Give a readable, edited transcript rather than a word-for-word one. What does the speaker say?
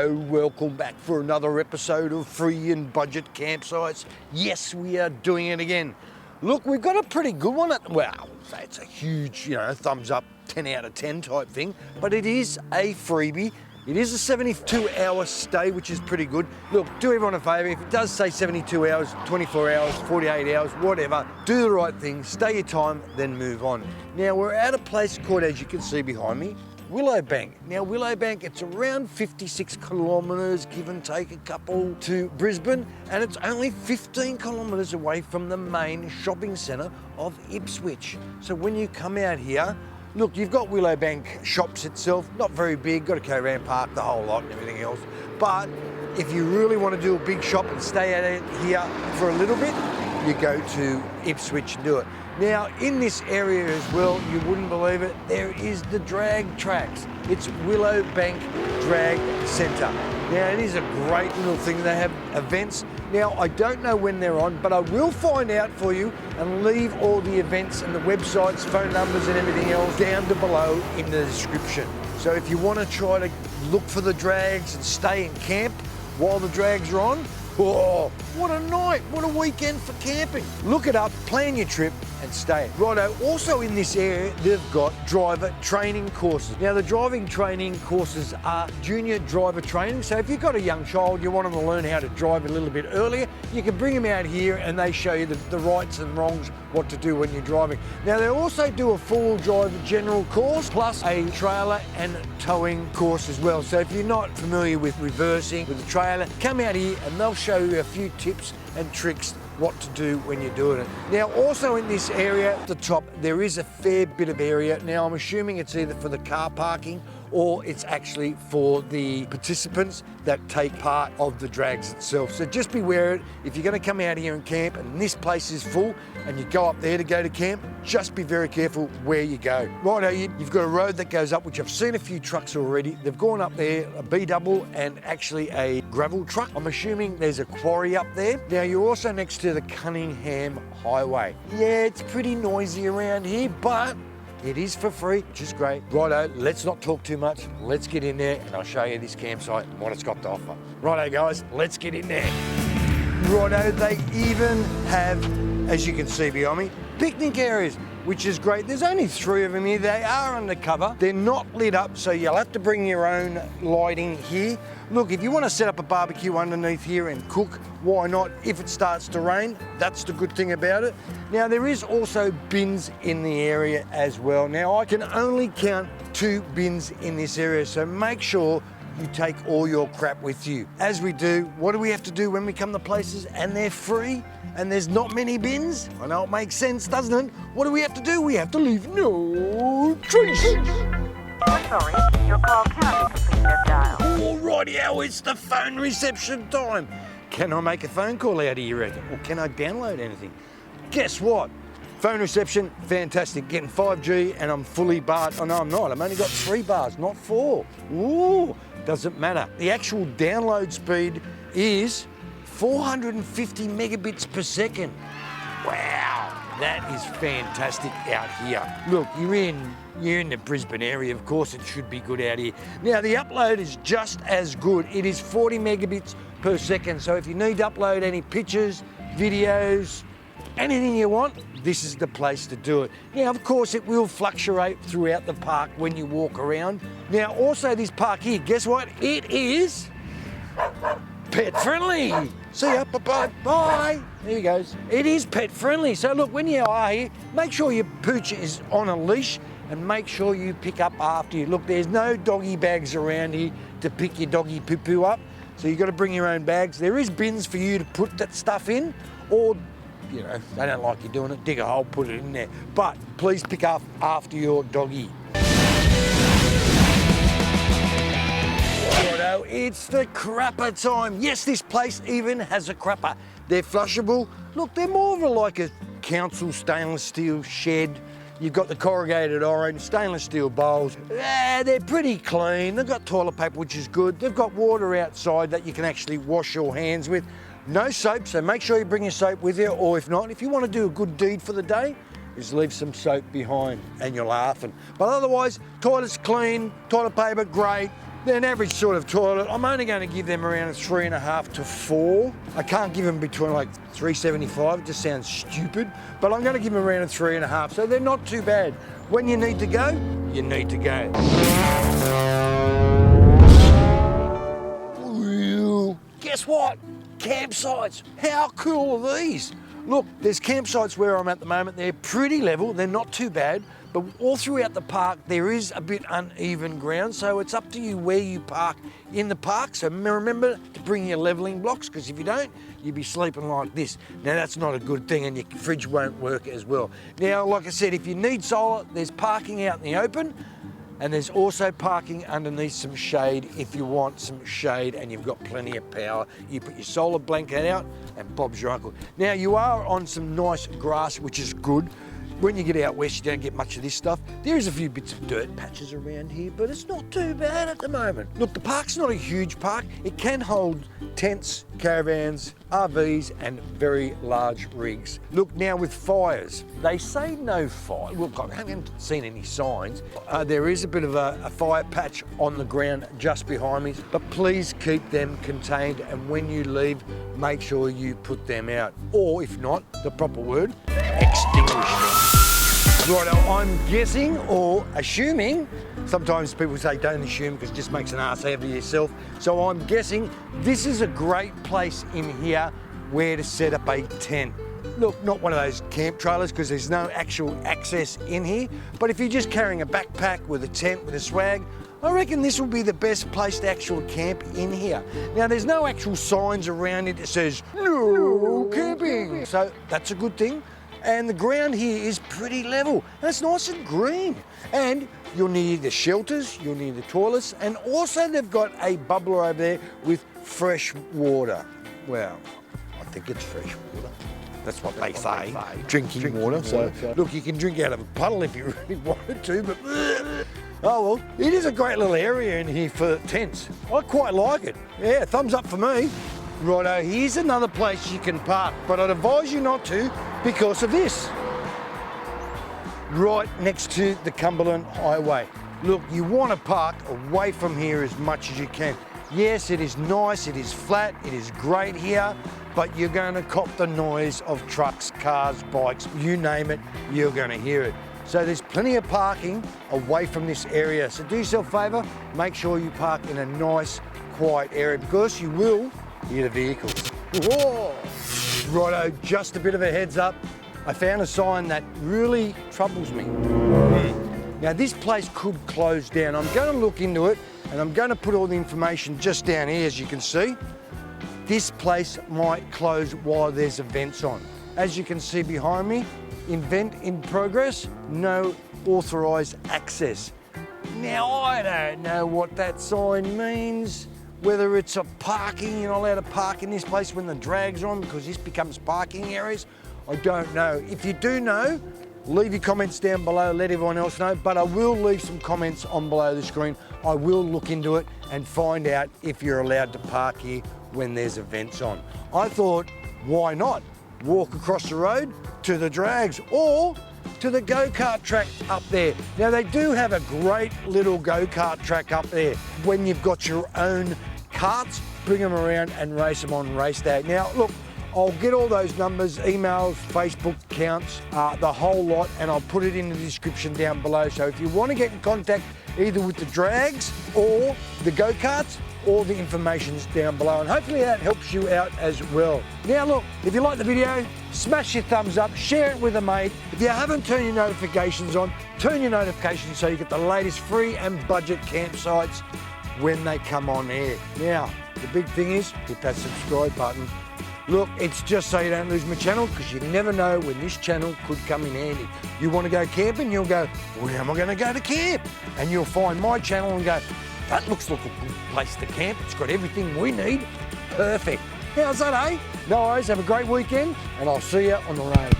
Righto, welcome back for another episode of Free and Budget Campsites. Yes, we are doing it again. Look, we've got a pretty good one. Well, say it's a huge, thumbs up, 10 out of 10 type thing, but it is a freebie. It is a 72-hour stay, which is pretty good. Look, do everyone a favour. If it does say 72 hours, 24 hours, 48 hours, whatever, do the right thing, stay your time, then move on. Now, we're at a place called, as you can see behind me, Willowbank. Now, Willowbank, it's around 56 kilometres, give and take a couple, to Brisbane, and it's only 15 kilometres away from the main shopping centre of Ipswich. So when you come out here, look, you've got Willowbank shops itself, not very big, got a caravan park, the whole lot and everything else. But if you really want to do a big shop and stay out here for a little bit, you go to Ipswich and do it. Now, in this area as well, you wouldn't believe it, there is the drag tracks. It's Willowbank Drag Centre. Now, it is a great little thing. They have events. Now, I don't know when they're on, but I will find out for you and leave all the events and the websites, phone numbers and everything else down to below in the description. So if you want to try to look for the drags and stay and camp while the drags are on, oh, what a night, what a weekend for camping. Look it up, plan your trip and stay. Righto, also in this area, they've got driver training courses. Now, the driving training courses are junior driver training. So if you've got a young child, you want them to learn how to drive a little bit earlier, you can bring them out here and they show you the rights and wrongs, what to do when you're driving. Now, they also do a full driver general course, plus a trailer and towing course as well. So if you're not familiar with reversing with a trailer, come out here and they'll show you a few tips and tricks what to do when you're doing it. Now, also in this area at the top, there is a fair bit of area. Now, I'm assuming it's either for the car parking or it's actually for the participants that take part of the drags itself. So just beware it. If you're going to come out here and camp and this place is full and you go up there to go to camp, just be very careful where you go. Righto, you've got a road that goes up, which I've seen a few trucks already. They've gone up there, a B-double and actually a gravel truck. I'm assuming there's a quarry up there. Now, you're also next to the Cunningham Highway. Yeah, it's pretty noisy around here, but it is for free, which is great. Righto, let's not talk too much. Let's get in there and I'll show you this campsite and what it's got to offer. Righto, guys, let's get in there. Righto, they even have, as you can see behind me, picnic areas, which is great. There's only 3 of them here. They are undercover. They're not lit up, so you'll have to bring your own lighting here. Look, if you want to set up a barbecue underneath here and cook, why not? If it starts to rain, that's the good thing about it. Now, there is also bins in the area as well. Now, I can only count 2 bins in this area, so make sure you take all your crap with you. As we do, what do we have to do when we come to places and they're free and there's not many bins? I know it makes sense, doesn't it? What do we have to do? We have to leave no trace. Sorry, your call cannot be completed as dialed. Alrighty, it's the phone reception time. Can I make a phone call out of you, reckon? Or can I download anything? Guess what? Phone reception, fantastic. Getting 5G and I'm fully barred. Oh, no, I'm not. I've only got 3 bars, not 4. Ooh, doesn't matter. The actual download speed is 450 megabits per second. Wow, that is fantastic out here. Look, you're in the Brisbane area, of course it should be good out here. Now, the upload is just as good. It is 40 megabits per second. So if you need to upload any pictures, videos, anything you want, this is the place to do it. Now, of course, it will fluctuate throughout the park when you walk around. Now, also this park here, guess what? It is pet friendly. See ya, bye-bye, bye. There he goes. It is pet friendly. So look, when you are here, make sure your pooch is on a leash and make sure you pick up after you. Look, there's no doggy bags around here to pick your doggy poo-poo up. So you've got to bring your own bags. There is bins for you to put that stuff in, or they don't like you doing it, dig a hole, put it in there. But please pick up after your doggy. Righto, it's the crapper time. Yes, this place even has a crapper. They're flushable. Look, they're more of like a council stainless steel shed. You've got the corrugated iron, stainless steel bowls. They're pretty clean. They've got toilet paper, which is good. They've got water outside that you can actually wash your hands with. No soap, so make sure you bring your soap with you, or if not, if you want to do a good deed for the day, is leave some soap behind and you're laughing. But otherwise, toilet's clean, toilet paper, great. They're an average sort of toilet. I'm only going to give them around a 3.5 to 4. I can't give them between like 3.75. It just sounds stupid. But I'm going to give them around a 3.5. So they're not too bad. When you need to go, you need to go. Guess what? Campsites. How cool are these? Look, there's campsites where I'm at the moment. They're pretty level. They're not too bad. But all throughout the park, there is a bit uneven ground. So it's up to you where you park in the park. So remember to bring your leveling blocks, because if you don't, you'll be sleeping like this. Now, that's not a good thing, and your fridge won't work as well. Now, like I said, if you need solar, there's parking out in the open. And there's also parking underneath some shade if you want some shade and you've got plenty of power. You put your solar blanket out and Bob's your uncle. Now, you are on some nice grass, which is good. When you get out west, you don't get much of this stuff. There is a few bits of dirt patches around here, but it's not too bad at the moment. Look, the park's not a huge park. It can hold tents, caravans, RVs, and very large rigs. Look, now with fires, they say no fire. Look, I haven't seen any signs. There is a bit of a fire patch on the ground just behind me, but please keep them contained, and when you leave, make sure you put them out. Or if not, the proper word, extinguish them. Righto, I'm guessing or assuming, sometimes people say don't assume because it just makes an ass out of yourself. So I'm guessing this is a great place in here where to set up a tent. Look, not one of those camp trailers because there's no actual access in here, but if you're just carrying a backpack with a tent with a swag, I reckon this will be the best place to actually camp in here. Now, there's no actual signs around it that says no camping, so that's a good thing. And the ground here is pretty level, and it's nice and green. And you'll need the shelters, you'll need the toilets, and also they've got a bubbler over there with fresh water. Well, I think it's fresh water. That's what they say, drinking water. So, look, you can drink out of a puddle if you really wanted to, but oh well, it is a great little area in here for tents. I quite like it. Yeah, thumbs up for me. Righto, here's another place you can park, but I'd advise you not to because of this. Right next to the Cumberland Highway. Look, you want to park away from here as much as you can. Yes, it is nice, it is flat, it is great here, but you're going to cop the noise of trucks, cars, bikes, you name it, you're going to hear it. So there's plenty of parking away from this area. So do yourself a favour, make sure you park in a nice, quiet area because you will hear the vehicles. Whoa. Righto, just a bit of a heads up. I found a sign that really troubles me. Now this place could close down. I'm going to look into it and I'm going to put all the information just down here, as you can see. This place might close while there's events on. As you can see behind me, event in progress, no authorised access. Now I don't know what that sign means. Whether it's a parking, you're not allowed to park in this place when the drag's on because this becomes parking areas, I don't know. If you do know, leave your comments down below, let everyone else know, but I will leave some comments on below the screen. I will look into it and find out if you're allowed to park here when there's events on. I thought, why not? Walk across the road to the drags or to the go-kart track up there. Now they do have a great little go-kart track up there. When you've got your own karts, bring them around and race them on race day. Now look, I'll get all those numbers, emails, Facebook accounts, the whole lot, and I'll put it in the description down below. So if you want to get in contact either with the drags or the go-karts, all the information's down below, and hopefully that helps you out as well. Now look, if you like the video, smash your thumbs up, share it with a mate. If you haven't turned your notifications on, turn your notifications so you get the latest free and budget campsites when they come on air. Now, the big thing is, hit that subscribe button. Look, it's just so you don't lose my channel, because you never know when this channel could come in handy. You want to go camping, you'll go, where am I going to go to camp? And you'll find my channel and go, that looks like a good place to camp. It's got everything we need. Perfect. How's that, eh? No worries, have a great weekend, and I'll see you on the road.